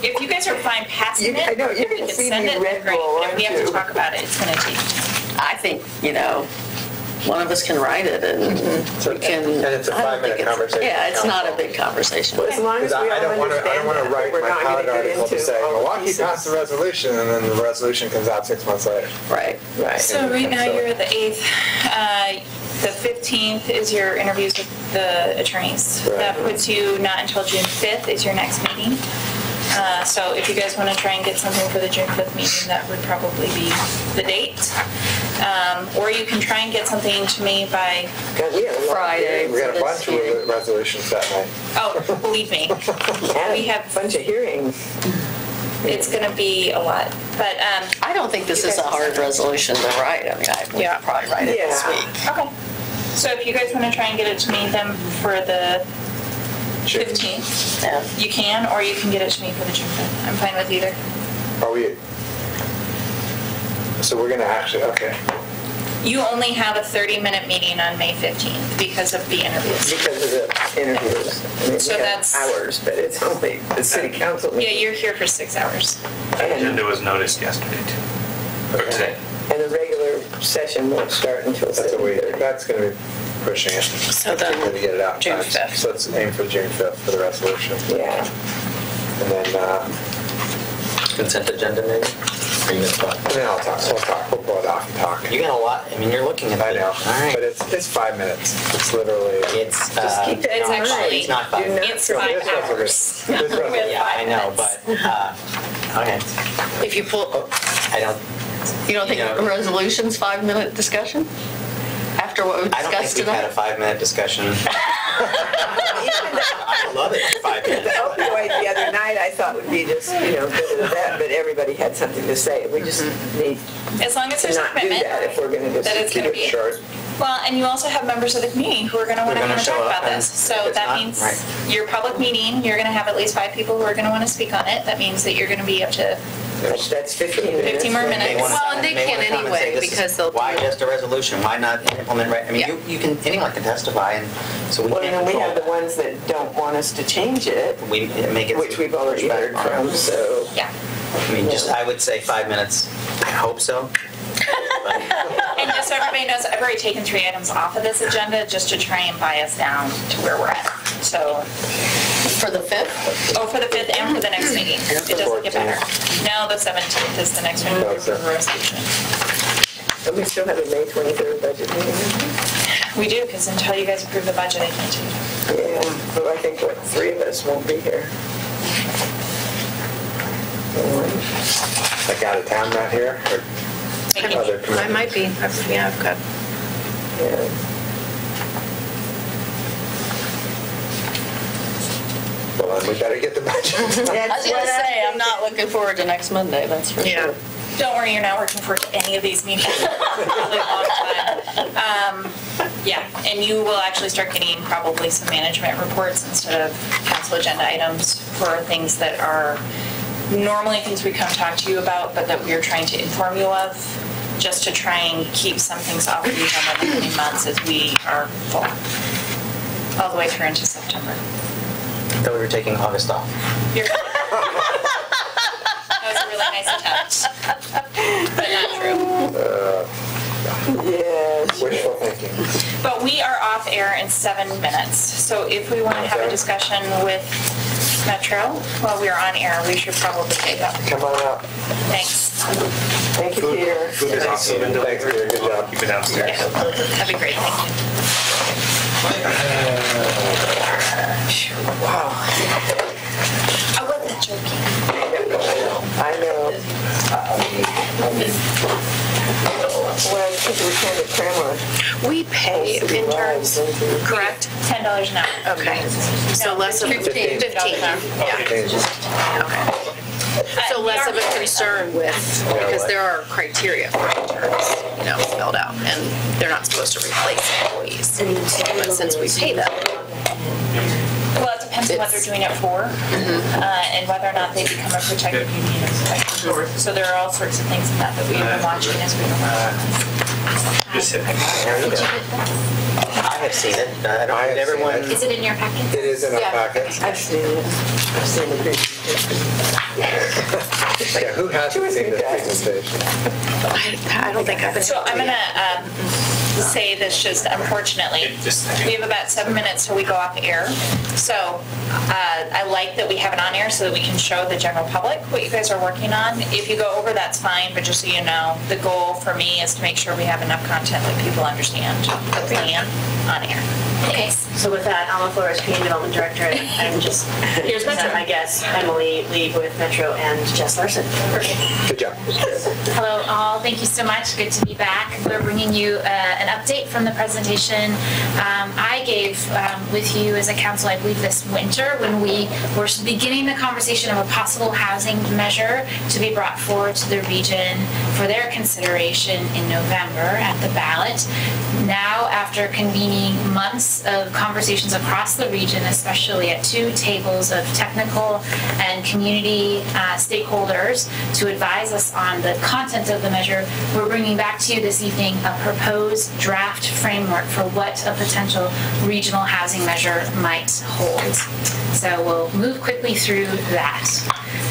if you guys are fine passing I it, know, you're we gonna can see send me it, Red great. Bull, But if we have to aren't you? talk about it, it's going to take time. I think, one of us can write it and we can. And it's a I don't 5-minute think conversation. Yeah, it's not a big conversation. Well, as long as Because we all I don't want understand to that, write we're my not pilot going to get article to into say, all the Milwaukee pieces. passed the resolution, and then the resolution comes out 6 months later. Right. Right. So right now, you're at the 8th. The 15th is your interviews with the attorneys. Right. That puts you not until June 5th is your next meeting. So if you guys want to try and get something for the June 5th meeting, that would probably be the date. Or you can try and get something to me by, God, we have a lot. Friday. We got a This bunch meeting. of resolutions that night. oh, believe me, And we have- a bunch of hearings. it's going to be a lot. But, I don't think this is a hard resolution to write. I mean, we could probably write it this Yeah. week. okay. So if you guys want to try and get it to me then for the 15th, Yeah. you can, or you can get it to me for the June 5th. I'm fine with either. Are we? So we're going to actually, okay. You only have a 30-minute meeting on May 15th because of the interviews. Because of the interviews. I mean, So we have that's- hours, but it's only the city council Yeah, meeting. you're here for 6 hours. That agenda was noticed yesterday too, or today. And the regular session won't start until That's a week. 7:30. That's going to be pushing it. So then, We're going to get it out in June time. 5th. So let's aim for June 5th for the resolution. Yeah. And then Consent agenda maybe? Are you gonna talk? Then I'll talk, we'll pull it off and talk. You got a lot, I mean, you're looking at I it. know, All right. but it's 5 minutes. It's literally. It's, keep it It's in actually- mind. it's not 5 Do not minutes. It's feel- 5 This hours. resolution. Yeah, I know, but, okay. If you pull, I don't, you don't think Yeah. a resolution's 5-minute discussion? After what we I don't think discussed we've had a tonight? 5-minute discussion. I love it, 5 The minutes. opioid the other night I thought would be just, that, but everybody had something to say. We just need As long as to there's a not do commitment that if we're going to that it's just going to Keep it be. short. Well, and you also have members of the community who are going to want to They're come gonna and talk show up, about and this. if So it's that not- means right. your public meeting, you're going to have at least 5 people who are going to want to speak on it. That means that you're going to be up to That's 15 minutes. 15 more minutes. May wanna- Well, and they may can wanna come and say, anyway, this is- because they'll Why do- just a resolution? Why not implement, I mean, Yeah. you can, anyone can testify, and so we Well, can't and then we control have the that. ones that don't want us to change it, We make it. which we've already much heard better. from, so. yeah. I mean, just, I would say 5 minutes. I hope so. But- And just so everybody knows, I've already taken 3 items off of this agenda just to try and buy us down to where we're at. So, For the 5th? for the 5th and for the next meeting. It doesn't get better. No, the 17th is the next one. No, it's not. Resolution. And we still have a May 23rd budget meeting. We do, because until you guys approve the budget, I can't change it. Yeah, but I think, 3 of us won't be here. Like out of town, not here? Or Maybe. other I might be, I've got, Yeah. Well, then we better get the budget. I was gonna say, I'm not looking forward to next Monday, that's for yeah. sure. Don't worry, you're not working for any of these meetings. Really long time. Yeah, and you will actually start getting probably some management reports instead of council agenda items for things that are normally things we come talk to you about, but that we are trying to inform you of, just to try and keep some things off of the agenda in the coming months as we are full, all the way through into September. I thought we were taking August off. You're- That was a really nice attempt, but not true. Yeah. Wishful thinking. But we are off air in 7 minutes, so if we want to have a discussion with Metro while we are on air, we should probably take up. Come on up. Thanks. Thank you, Peter. Food is also been Thanks, delivered. Peter. Good job. Keep it downstairs. Yeah, that'd be great, thank you. Wow. I wasn't joking. I know. Well, because we're trying to cram our We pay city interns, lives into. correct? $10 an hour. Okay. So less of, 15. 15, yeah. Okay. So less of a concern with, because there are criteria for interns, spelled out, and they're not supposed to replace employees. But since we pay them, Well, it depends on what they're doing it for, and whether or not they become a protected union or protected board. So there are all sorts of things in that that we've been watching as we've been watching. Just hit. I have seen it. I I don't, have seen everyone. it. Is it in your packet? It is in our packet. I've seen it. I've seen the presentation. Yeah, who hasn't seen this presentation? I don't think I've been. So I'm gonna say this just unfortunately. We have about 7 minutes till we go off air. So I like that we have it on air so that we can show the general public what you guys are working on. If you go over, that's fine, but just so you know, the goal for me is to make sure we have enough content that people understand the plan on air. Okay, so with that, Alma Flores, Community Development Director, and just, here's my guest, Emily Lee with Metro and Jess Larson. Good job. Hello all, thank you so much. Good to be back. We're bringing you an update from the presentation I gave with you as a council, I believe this winter, when we were beginning the conversation of a possible housing measure to be brought forward to the region for their consideration in November at the ballot. Now, after convening months of conversations across the region, especially at 2 tables of technical and community stakeholders to advise us on the content of the measure, we're bringing back to you this evening a proposed draft framework for what a potential regional housing measure might hold. So we'll move quickly through that.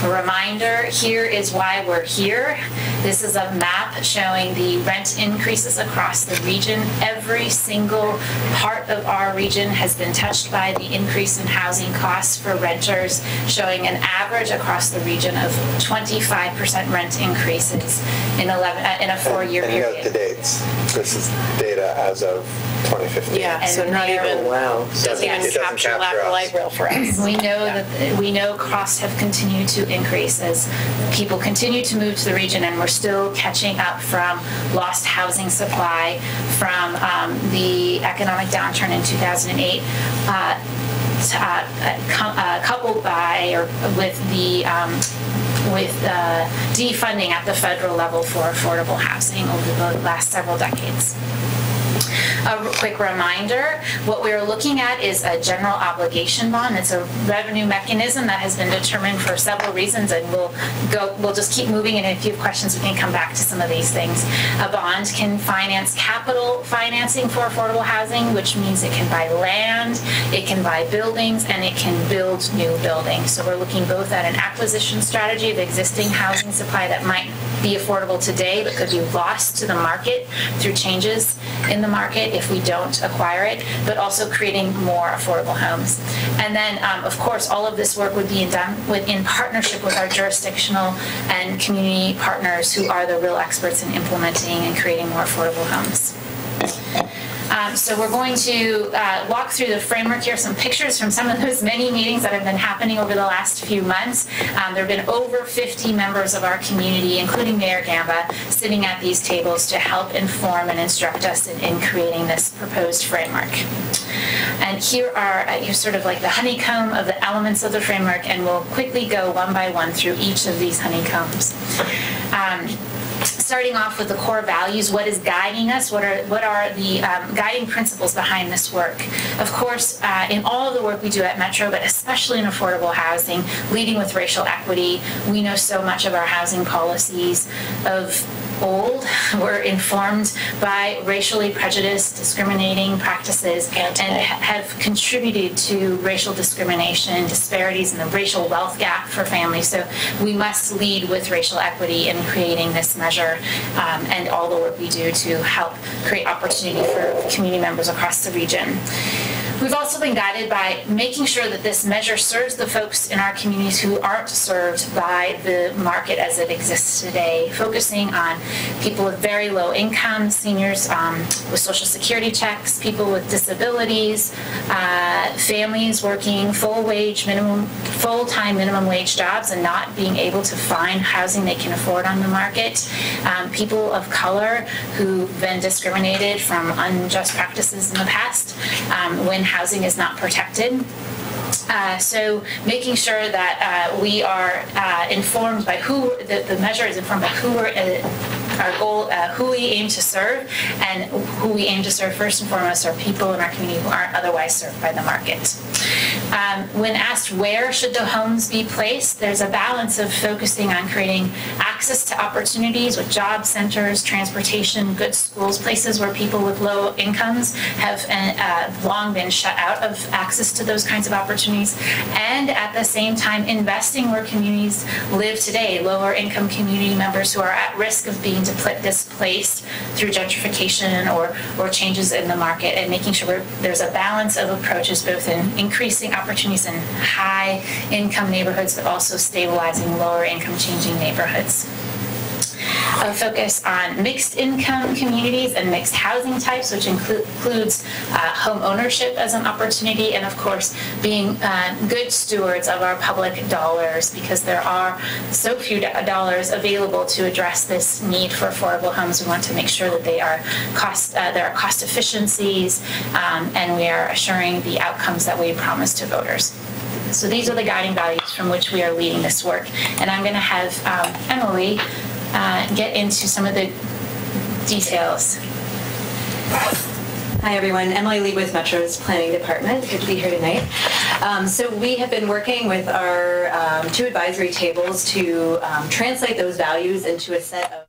A reminder, here is why we're here. This is a map showing the rent increases across the region. Every single part of our region has been touched by the increase in housing costs for renters, showing an average across the region of 25% rent increases in a 4-year period. And note the dates. This is data as of 2015. Yeah, so not even, Wow. doesn't even capture lack of light rail for us. We know costs have continued to increase as people continue to move to the region, and we're still catching up from lost housing supply from the economic downturn in 2008, coupled with defunding at the federal level for affordable housing over the last several decades. A quick reminder, what we're looking at is a general obligation bond. It's a revenue mechanism that has been determined for several reasons, and we'll just keep moving, and if you have questions, we can come back to some of these things. A bond can finance capital financing for affordable housing, which means it can buy land, it can buy buildings, and it can build new buildings. So we're looking both at an acquisition strategy of existing housing supply that might be affordable today but could be lost to the market through changes in the market if we don't acquire it, but also creating more affordable homes. And then, of course, all of this work would be done in partnership with our jurisdictional and community partners who are the real experts in implementing and creating more affordable homes. So we're going to walk through the framework here, some pictures from some of those many meetings that have been happening over the last few months. There have been over 50 members of our community, including Mayor Gamba, sitting at these tables to help inform and instruct us in creating this proposed framework. And here are sort of like the honeycomb of the elements of the framework, and we'll quickly go one by one through each of these honeycombs. Starting off with the core values, what is guiding us? What are the guiding principles behind this work? Of course, in all of the work we do at Metro, but especially in affordable housing, leading with racial equity, we know so much of our housing policies of old were informed by racially prejudiced, discriminating practices and have contributed to racial discrimination, disparities in the racial wealth gap for families. So we must lead with racial equity in creating this measure and all the work we do to help create opportunity for community members across the region. We've also been guided by making sure that this measure serves the folks in our communities who aren't served by the market as it exists today, focusing on people with very low income, seniors with Social Security checks, people with disabilities, families working full-time minimum wage jobs and not being able to find housing they can afford on the market, people of color who've been discriminated from unjust practices in the past when housing is not protected. So making sure that we are informed by who, the measure is informed by who we're, our goal, who we aim to serve, and who we aim to serve first and foremost are people in our community who aren't otherwise served by the market. When asked where should the homes be placed, there's a balance of focusing on creating access to opportunities with job centers, transportation, good schools, places where people with low incomes have long been shut out of access to those kinds of opportunities, and at the same time investing where communities live today, lower income community members who are at risk of being displaced through gentrification or changes in the market, and making sure there's a balance of approaches both in increasing opportunities in high income neighborhoods but also stabilizing lower income changing neighborhoods. A focus on mixed income communities and mixed housing types, which includes home ownership as an opportunity, and of course being good stewards of our public dollars, because there are so few dollars available to address this need for affordable homes. We want to make sure that there are cost efficiencies, and we are assuring the outcomes that we promise to voters. So these are the guiding values from which we are leading this work, and I'm going to have Emily get into some of the details. Hi everyone, Emily Lee with Metro's Planning Department. Good to be here tonight. So we have been working with our two advisory tables to translate those values into a set of